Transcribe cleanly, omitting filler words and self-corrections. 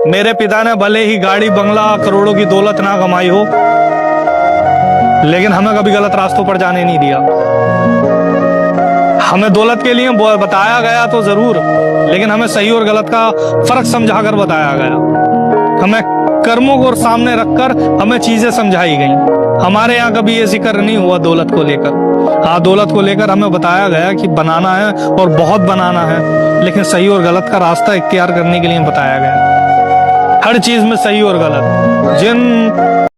मेरे पिता ने भले ही गाड़ी बंगला करोड़ों की दौलत ना कमाई हो, लेकिन हमें कभी गलत रास्तों पर जाने नहीं दिया। हमें दौलत के लिए बताया गया तो जरूर, लेकिन हमें सही और गलत का फर्क समझाकर बताया गया। हमें कर्मों को सामने रखकर हमें चीजें समझाई गई। हमारे यहाँ कभी ये जिक्र नहीं हुआ दौलत को लेकर। हाँ, दौलत को लेकर हमें बताया गया कि बनाना है और बहुत बनाना है, लेकिन सही और गलत का रास्ता इख्तियार करने के लिए बताया गया। हर चीज में सही और गलत। जिन